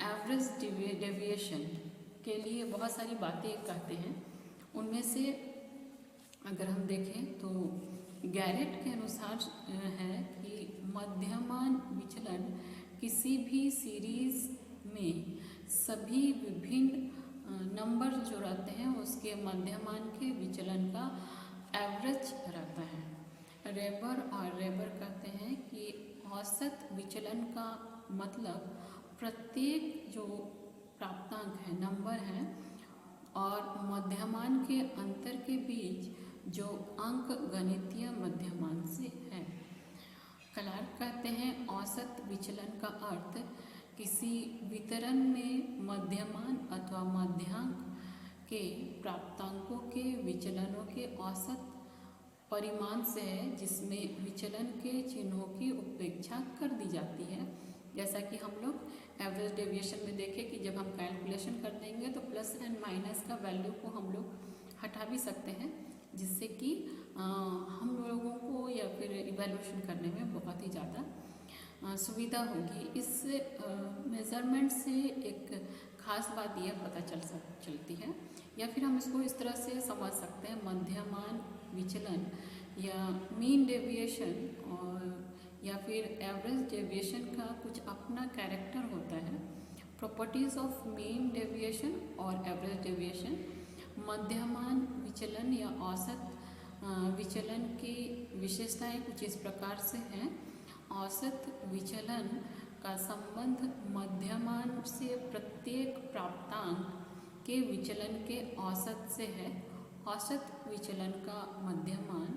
एवरेज डेविएशन के लिए बहुत सारी बातें कहते हैं, उनमें से अगर हम देखें तो गैरेट के अनुसार है कि मध्यमान विचलन किसी भी सीरीज में सभी विभिन्न नंबर जो रहते हैं उसके मध्यमान के विचलन का एवरेज रहता है। रेबर कहते हैं कि औसत विचलन का मतलब प्रत्येक जो प्राप्तांक है, नंबर है, और मध्यमान के अंतर के बीच जो अंक गणितीय मध्यमान से है। क्लार्क कहते हैं औसत विचलन का अर्थ किसी वितरण में मध्यमान अथवा मध्यांक के प्राप्तांकों के विचलनों के औसत परिमाण से है, जिसमें विचलन के चिन्हों की उपेक्षा कर दी जाती है। जैसा कि हम लोग एवरेज डेविएशन में देखें कि जब हम कैलकुलेशन कर देंगे तो प्लस एंड माइनस का वैल्यू को हम लोग हटा भी सकते हैं, जिससे कि हम लोगों को या फिर इवैल्यूएशन करने में बहुत ही ज़्यादा सुविधा होगी। इस मेज़रमेंट से एक ख़ास बात यह पता चलती है, या फिर हम इसको इस तरह से समझ सकते हैं, मध्यमान विचलन या मीन डेविएशन और या फिर एवरेज डेविएशन का कुछ अपना कैरेक्टर होता है। प्रॉपर्टीज़ ऑफ मीन डेविएशन और एवरेज डेविएशन। मध्यमान विचलन या औसत विचलन की विशेषताएं कुछ इस प्रकार से हैं। औसत विचलन का संबंध मध्यमान से प्रत्येक प्राप्तांक के विचलन के औसत से है। औसत विचलन का मध्यमान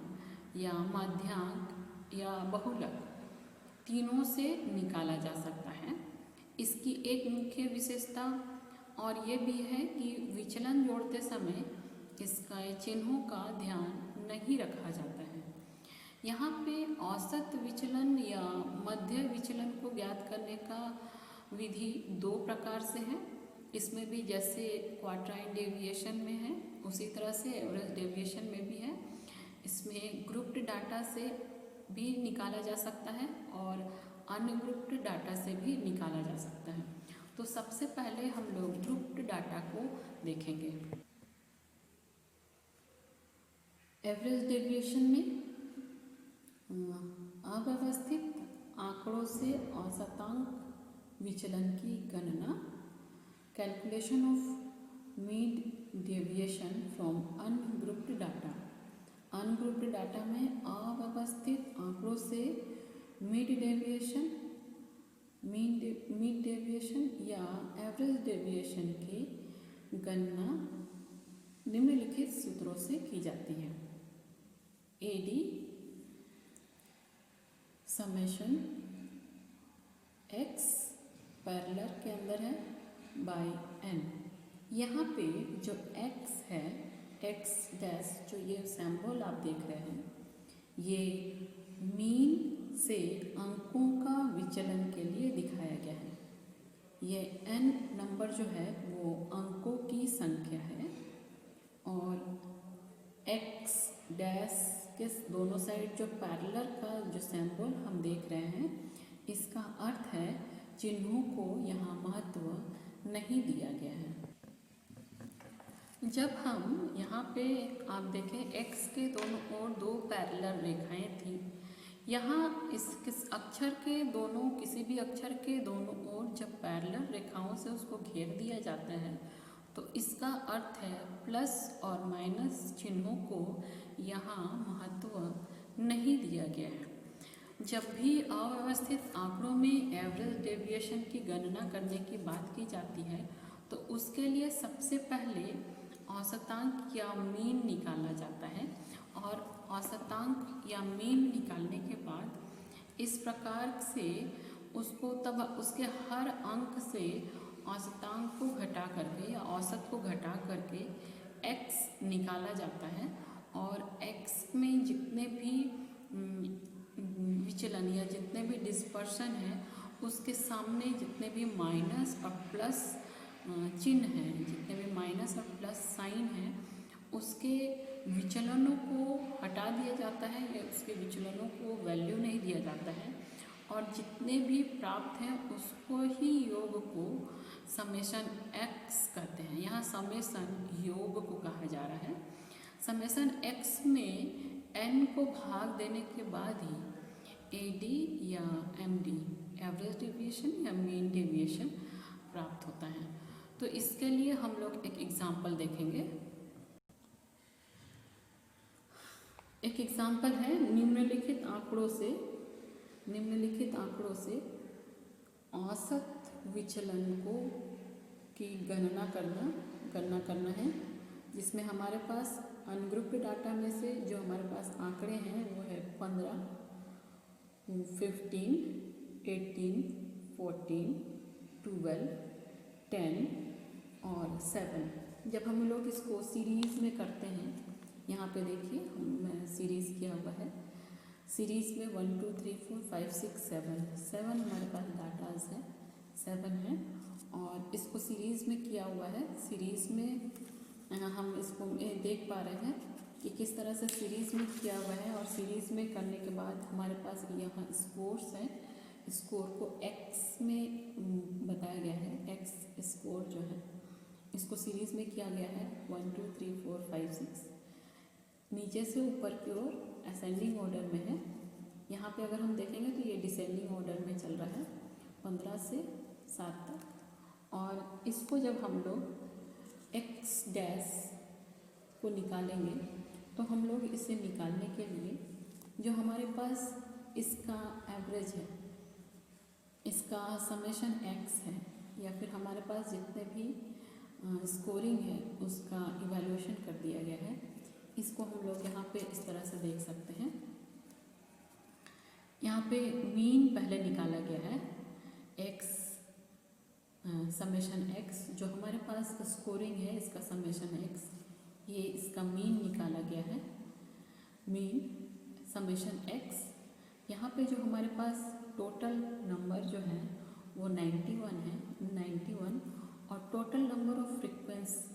या माध्यांक या बहुलक तीनों से निकाला जा सकता है। इसकी एक मुख्य विशेषता और ये भी है कि विचलन जोड़ते समय इसका चिन्हों का ध्यान नहीं रखा जाता है। यहाँ पे औसत विचलन या मध्य विचलन को ज्ञात करने का विधि दो प्रकार से है। इसमें भी जैसे क्वार्टाइल डेविएशन में है उसी तरह से एवरेज डेविएशन में भी है। इसमें ग्रुप्ड डाटा से भी निकाला जा सकता है और अनग्रुप्ड डाटा से भी निकाला जा सकता है। तो सबसे पहले हम लोग ग्रुप्ड डाटा को देखेंगे। एवरेज डेविएशन में अव्यवस्थित आंकड़ों से औसतांक विचलन की गणना, calculation of mean deviation from ungrouped data. Ungrouped data में अव्यवस्थित आंकड़ों से मीन डेविएशन या एवरेज डेविएशन की गणना निम्नलिखित सूत्रों से की जाती है। AD समेशन x पैरेलल के अंदर है बाय n। यहाँ पे जो x है, x डैश, जो ये सिंबल आप देख रहे हैं, ये मीन से अंकों का विचलन के लिए दिखाया गया है। ये n नंबर जो है वो अंकों की संख्या है और x डैश के दोनों साइड जो पैरेलल का जो सिंबल हम देख रहे हैं, इसका अर्थ है चिन्हों को यहाँ महत्व नहीं दिया गया है। जब हम यहाँ पे आप देखें x के दोनों ओर दो पैरेलल रेखाएं थी, यहाँ इस अक्षर के दोनों किसी भी अक्षर के दोनों ओर जब पैरेलल रेखाओं से उसको घेर दिया जाता है तो इसका अर्थ है प्लस और माइनस चिन्हों को यहाँ महत्व नहीं दिया गया है। जब भी अव्यवस्थित आंकड़ों में एवरेज डेविएशन की गणना करने की बात की जाती है तो उसके लिए सबसे पहले औसतांक या मीन निकाला जाता है, और औसतांक या मीन निकालने के बाद इस प्रकार से उसको तब उसके हर अंक से औसतांक को घटा करके या औसत को घटा करके x निकाला जाता है, और x में जितने भी विचलन या जितने भी डिस्पर्शन है उसके सामने जितने भी माइनस और प्लस चिन्ह हैं, जितने भी माइनस और प्लस साइन हैं, उसके विचलनों को हटा दिया जाता है या उसके विचलनों को वैल्यू नहीं दिया जाता है, और जितने भी प्राप्त हैं उसको ही योग को समेशन x कहते हैं। यहाँ समेशन योग को कहा जा रहा है। समेशन x में n को भाग देने के बाद ही AD या MD एवरेज डेविएशन या मीन डेविएशन प्राप्त होता है। तो इसके लिए हम लोग एक एग्जाम्पल देखेंगे। एक एग्जाम्पल है निम्नलिखित आंकड़ों से औसत विचलन को की गणना करना है, जिसमें हमारे पास अनग्रुप्ड डाटा में से जो हमारे पास आंकड़े हैं वो है 15, 15, 18, 14, 12, 10 और 7। जब हम लोग इसको सीरीज़ में करते हैं, यहाँ पे देखिए हम सीरीज़ किया हुआ है। सीरीज़ में 1 2 3 4 5 6 7 हमारे पास डाटाज है, 7 है, और इसको सीरीज़ में किया हुआ है। सीरीज़ में हम इसको देख पा रहे हैं कि किस तरह से सीरीज़ में किया हुआ है, और सीरीज़ में करने के बाद हमारे पास यहाँ स्कोर्स हैं। स्कोर को x में बताया गया है। x स्कोर जो है इसको सीरीज़ में किया गया है 1 2 3 4 5 6, नीचे से ऊपर की ओर असेंडिंग ऑर्डर में है। यहाँ पे अगर हम देखेंगे तो ये डिसेंडिंग ऑर्डर में चल रहा है 15 से 7 तक। और इसको जब हम लोग x डैश को निकालेंगे तो हम लोग इसे निकालने के लिए जो हमारे पास इसका एवरेज है, इसका समेशन x है, या फिर हमारे पास जितने भी स्कोरिंग है उसका इवैल्यूएशन कर दिया गया है। इसको हम लोग यहाँ पे इस तरह से देख सकते हैं। यहाँ पे मीन पहले निकाला गया है x समेशन x, जो हमारे पास स्कोरिंग है इसका समेशन x, ये इसका मीन निकाला गया है, मीन समेशन x। यहाँ पे जो हमारे पास टोटल नंबर जो है वो 91 है, 91, और total number of frequency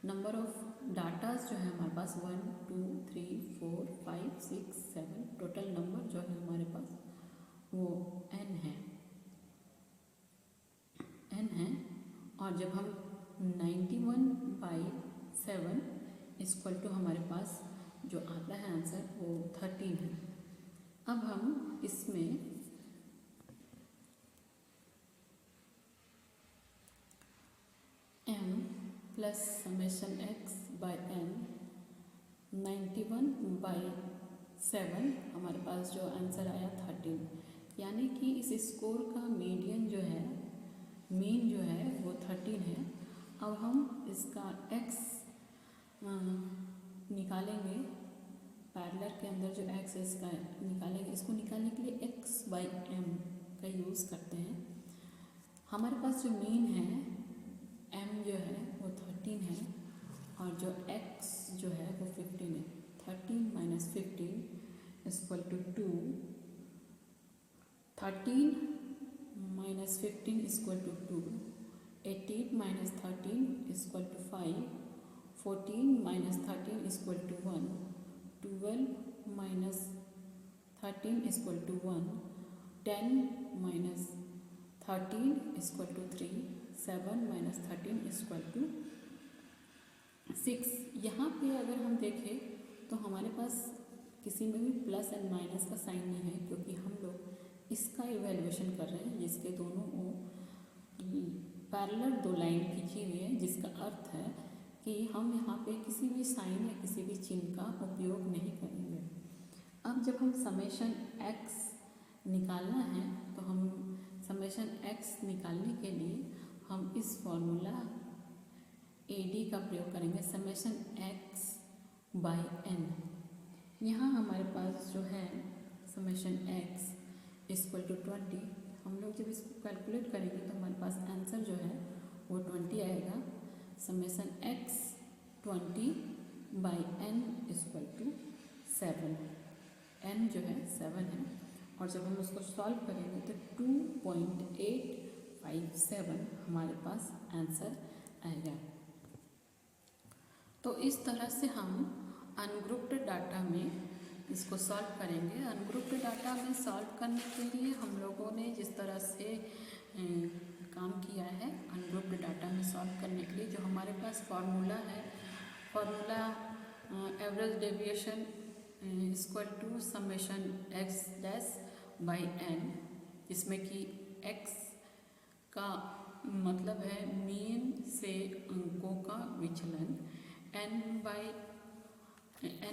number of datas जो है हमारे पास 1 2 3 4 5 6 7, टोटल नंबर जो है हमारे पास वो n है। और जब हम 91/7 इक्वल टू हमारे पास जो आता है आंसर वो 13 है। अब हम इसमें m plus summation x by n 91/7 हमारे पास जो आंसर आया 13, यानी कि इस स्कोर का मीडियन जो है मीन जो है वो 13 है। अब हम इसका x निकालेंगे, पैरेलल के अंदर जो x है इसका निकालेंगे। इसको निकालने के लिए x/m का यूज़ करते हैं। हमारे पास जो मीन है m जो है वो 13 है, और जो x जो है वो 15 है। 13 - 15 = 2, 13 - 15 = 2, 18 - 13 = 5, 14 - 13 = 1, 12 minus 13 equal to 1, 10 minus 13 equal to 3, 7 minus 13 equal to 6। यहाँ पे अगर हम देखें तो हमारे पास किसी में भी प्लस एंड माइनस का साइन नहीं है, क्योंकि हम लोग इसका इवैल्यूएशन कर रहे हैं जिसके दोनों पैरेलल दो लाइन खींची हुई है, जिसका अर्थ है कि हम यहाँ पे किसी भी साइन या किसी भी चिन्ह का उपयोग नहीं करेंगे। अब जब हम समेशन x निकालना है तो हम समेशन x निकालने के लिए हम इस फॉर्मूला AD का प्रयोग करेंगे, समेशन x बाई n। यहाँ हमारे पास जो है समेशन x इक्वल टू 20, हम लोग जब इसको कैलकुलेट करेंगे तो हमारे पास आंसर जो है वो 20 आएगा। Summation x 20 by n equal to 7, n जो है 7 है, और जब हम उसको सॉल्व करेंगे तो 2.857 हमारे पास आंसर आएगा। तो इस तरह से हम अनग्रुप्ड डाटा में इसको सॉल्व करेंगे। अनग्रुप्ड डाटा में सॉल्व करने के लिए हम लोगों ने जिस तरह से काम किया है अनग्रुप्ड डाटा में सॉल्व करने के लिए, जो हमारे पास फार्मूला है, formula average deviation equal to summation x dash by n, जिसमें कि x का मतलब है मीन से अंकों का विचलन, n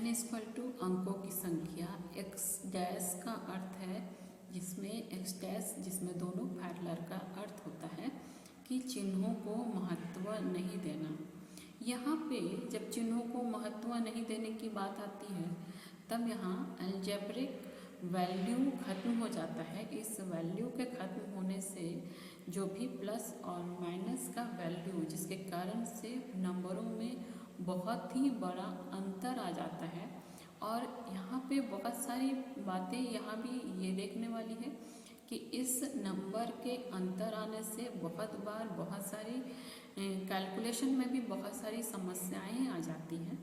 इक्वल टू अंकों की संख्या, x डैश का अर्थ है जिसमें x डैश जिसमें दोनों पैरेलल का अर्थ होता है कि चिन्हों को महत्व नहीं देना। यहाँ पे जब चिन्हों को महत्व नहीं देने की बात आती है तब यहाँ अलजेब्रिक वैल्यू खत्म हो जाता है। इस वैल्यू के खत्म होने से जो भी प्लस और माइनस का वैल्यू जिसके कारण से नंबरों में बहुत ही बड़ा अंतर आ जाता है। और यहाँ पे बहुत सारी बातें यहाँ भी ये देखने वाली है कि इस नंबर के अंतर आने से बहुत बार बहुत सारी कैलकुलेशन में भी बहुत सारी समस्याएं आ जाती हैं।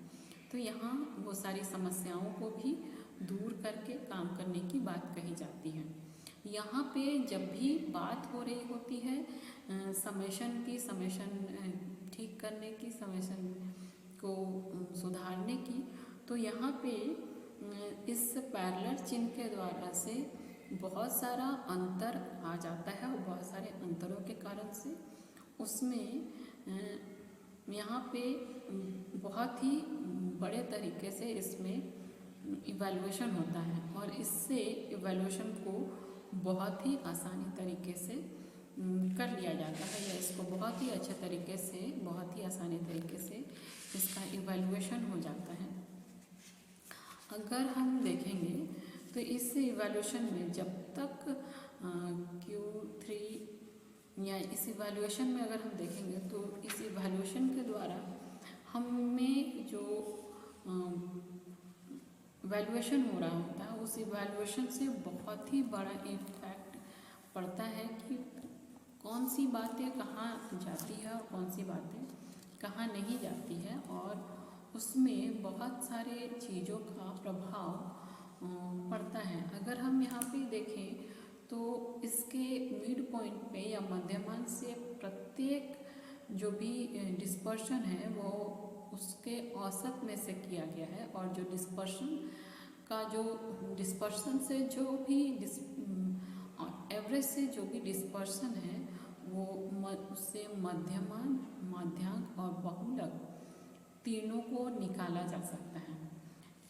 तो यहाँ वो सारी समस्याओं को भी दूर करके काम करने की बात कही जाती है। यहाँ पे जब भी बात हो रही होती है समेशन की, समेशन ठीक करने की, समेशन को सुधारने की, तो यहाँ पे इस पैरेलल चिन्ह के द्वारा से बहुत सारा अंतर आ जाता है और बहुत सारे अंतरों के कारण से उसमें यहाँ पे बहुत ही बड़े तरीके से इसमें इवैल्यूएशन होता है और इससे इवैल्यूएशन को बहुत ही आसानी तरीके से कर लिया जाता है, या इसको बहुत ही अच्छे तरीके से, बहुत ही आसानी तरीके से इसका इवैल्यूएशन हो जाता है। अगर हम देखेंगे तो इस इवैल्यूएशन में जब तक Q3 या इस इवैल्यूएशन में अगर हम देखेंगे तो इस इवैल्यूएशन के द्वारा हमें जो इवैल्यूएशन हो रहा होता है उस इवैल्यूएशन से बहुत ही बड़ा इम्पैक्ट पड़ता है कि कौन सी बातें कहाँ जाती है और कौन सी बातें कहाँ नहीं जाती है, और उसमें बहुत सारे चीज़ों का प्रभाव पड़ता है। अगर हम यहाँ पे देखें तो इसके मिड पॉइंट पे या मध्यमान से प्रत्येक जो भी डिस्पर्शन है वो उसके औसत में से किया गया है, और जो डिस्पर्शन का जो डिस्पर्शन से जो भी एवरेज से जो भी डिस्पर्शन है वो उससे मध्यमान, माध्यांक और बहुलक तीनों को निकाला जा सकता है।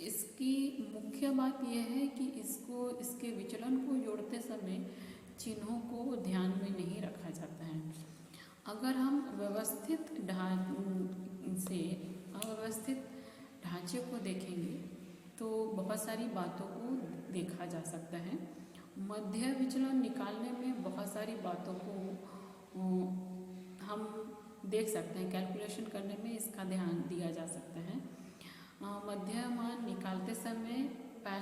इसकी मुख्य बात यह है कि इसको इसके विचलन को जोड़ते समय चिन्हों को ध्यान में नहीं रखा जाता है। अगर हम व्यवस्थित अव्यवस्थित ढांचे को देखेंगे तो बहुत सारी बातों को देखा जा सकता है। मध्य विचलन निकालने में बहुत सारी बातों को हम देख सकते हैं, कैलकुलेशन करने में इसका ध्यान दिया जा सकता है। मध्य मान निकालते समय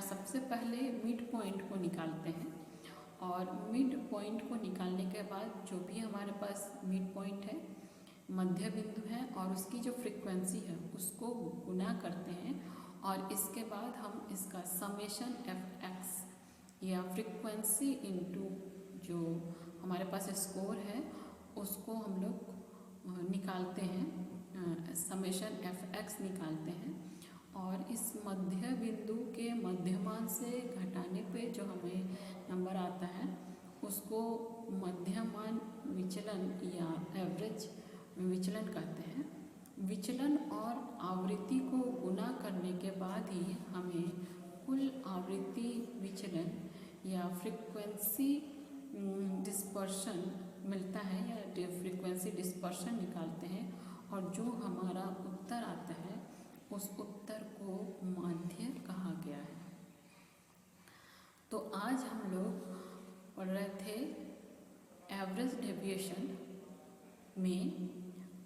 सबसे पहले मिड पॉइंट को निकालते हैं, और मिड पॉइंट को निकालने के बाद जो भी हमारे पास मिड पॉइंट है, मध्य बिंदु है, और उसकी जो फ्रीक्वेंसी है उसको गुना करते हैं और इसके बाद हम इसका समेशन एफ एक्स या फ्रीक्वेंसी इनटू जो हमारे पास स्कोर है उसको हम लोग निकालते हैं, समेशन एफ एक्स निकालते हैं। और इस मध्य बिंदु के मध्यमान से घटाने पे जो हमें नंबर आता है उसको मध्यमान विचलन या एवरेज विचलन कहते हैं। विचलन और आवृत्ति को गुना करने के बाद ही हमें कुल आवृत्ति विचलन या फ्रीक्वेंसी डिस्पर्शन मिलता है या फ्रीक्वेंसी डिस्पर्शन निकालते हैं, और जो हमारा उत्तर आता है उस उत्तर को माध्य कहा गया है। तो आज हम लोग पढ़ रहे थे एवरेज डेविएशन में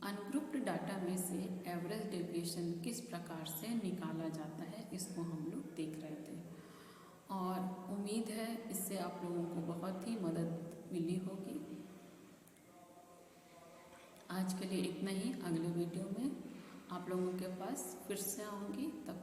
अनग्रुप्ड डाटा में से एवरेज डेविएशन किस प्रकार से निकाला जाता है, इसको हम लोग देख रहे थे। और उम्मीद है इससे आप लोगों को बहुत ही मदद मिली होगी। आज के लिए इतना ही। अगले वीडियो में आप लोगों के पास फिर से आऊँगी, तब